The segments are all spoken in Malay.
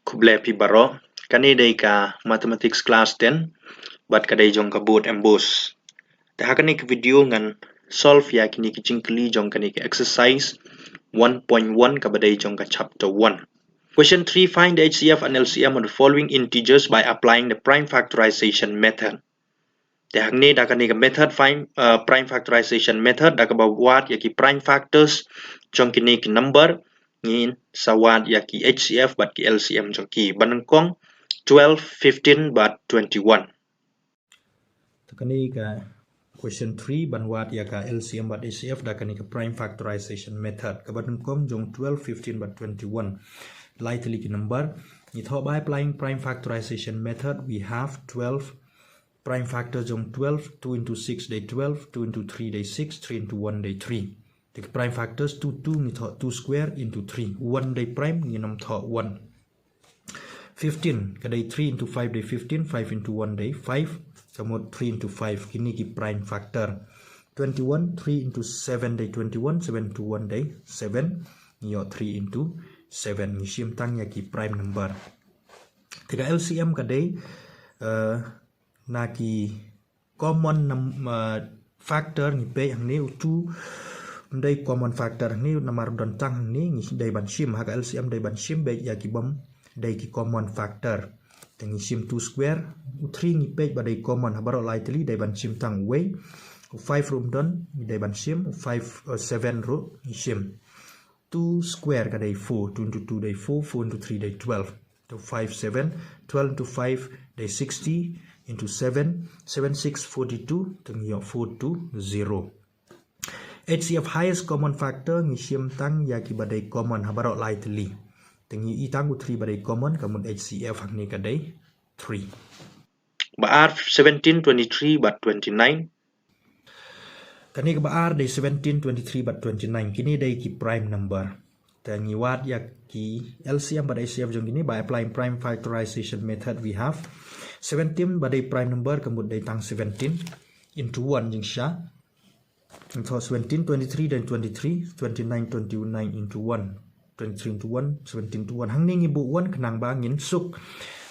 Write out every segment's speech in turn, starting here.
Kuble pi baro kani dei ka mathematics class 10 bat kadai jong ka board MBOSE ta hakani ka video ngan solve ya kini ki jingkli jong kani ka exercise 1.1 ka badai jong ka chapter 1. Question 3, find the HCF and LCM of the following integers by applying the prime factorization method. Ta hakni da kani ka method find prime factorization method da ka bawat ya ki prime factors jong kini ki number ngin sawat ya ki HCF bat ki LCM jong ki banangkong 12, 15 bat 21. Takani ka question 3 banwat ya ka LCM bat HCF da kani ka prime factorization method ka banangkong jong 12, 15 bat 21. Lightly ki number ni tho by applying prime factorization method we have 12 prime factor jong 12, 2 into 6 day 12, 2 into 3 day 6, 3 into 1 day 3. The prime factors 2 ni tho 2 square into 3, 1 day prime ni nam tho 1. 15 kadai 3 into 5 day 15, 5 into 1 day 5, kamot 3 into 5 kini ki prime factor. 21 3 into 7 day 21, 7 into 1 day 7, yo 3 into 7 ni sim tang ya ki prime number. Tika LCM kadai na ki common factor ni pe ang ni tu dai common factor ni namar don tang ni dai ban sim ha LCM dai ban sim be ya ki bom dai ki common factor tengi sim 2 square 3 ni pe ba dai common ha baro lightly dai ban sim tang way 5 room don dai ban sim 5 7 ro ni sim 2 square ka dai 4 2 into 2 dai 4 4 into 3 dai 12 to 5 7 12 into 5 dai 60 into 7 7 6 42 tengi 4 to 0. HCF highest common factor ni sim tang ya ki ba dai common ha baro lightly tengi itang 3 ba dai common kamun HCF hak ni ka dai 3. Baar 17, 23 bat 29. Kani ka baar dai 17, 23 bat 29 kini dai ki prime number. Tengi wat ya ki LCM ba dai HCF jong kini by applying prime factorization method we have 17 ba dai prime number kamun dai tang 17 into 1 jing sha. Into 17, 23 dan 23, 29, 29 into 1. 23 into 1, 17 to 1. Hang ni ngibu 1 kenang ba ngin suk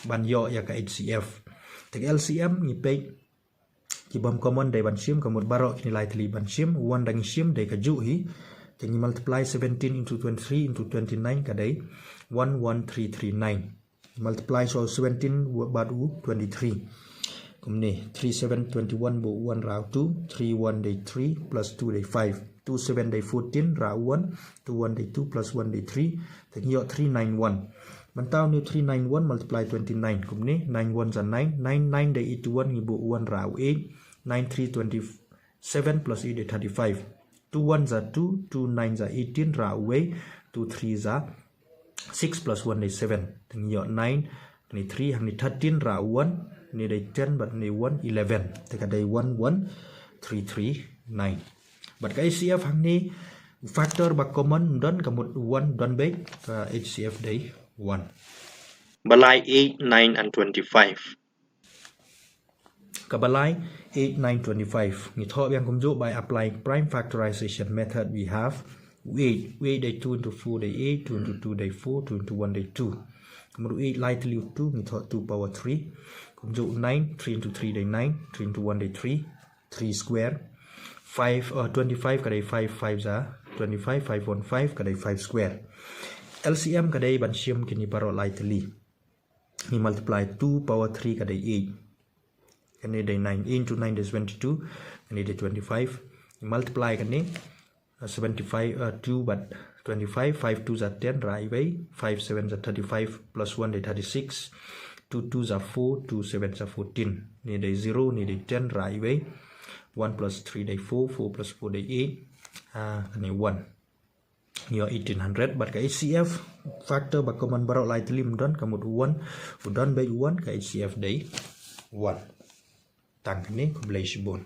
ban yo ya ka HCF. Tek LCM ni pe ki bom common dai ban sim kamut baro kini lightly ban sim 1 dang sim dai ka ju hi. Tek ni multiply 17 into 23 into 29 ka dai 11339. Multiply so 17 badu 23. Kumni 37 21 bu 1 raw 2 31 day 3 plus 2 day 5 27 day 14 raw 1 21 day 2 plus 1 day 3 then yo 391 mantau ni 391 multiply 29 kumni 91 za 9 99 day 81 ni bu 1 raw 8 93 27 plus 8 day 35 21 za 2 29 za 18 raw way 23 za 6 plus 1 day 7 then yo 9 ni 3 hang ni 13 raw 1 ni day 10 but ni 1 11 teka day 1 1 3 3 9 but ka HCF hang ni factor ba common don kamut 1 don be ka HCF day 1 Balai 8, 9 and 25. ka balai 8 9 25 ni tho yang kumju by applying prime factorization method we have 8 day 2 into 4 day 8 2 into 2 day 4 2 into 1 day 2 kamut 8 lightly 2 ni tho 2 power 3 kumju 9 3 into 3 day 9 3 into 1 day 3 3 square 5 25 ka day 5 5 za 25 5 1 5 ka day 5 square LCM ka day ban sim kini baro lightly ni multiply 2 power 3 ka day 8 kani day 9 into 9 is 22 kani day 25 ni multiply kani 75 2 but 25 5 2 za 10 right way 5 7 za 35 plus 1 day 36 2 2 za 4 2 7 za 14 ni day 0 ni day 10 right way 1 plus 3 day 4 4 plus 4 day 8 ni 1 ni 1800 but ka HCF factor ba common baro lightly mdon kamut 1 udon by 1 ka HCF day 1 tang ni kublay sibon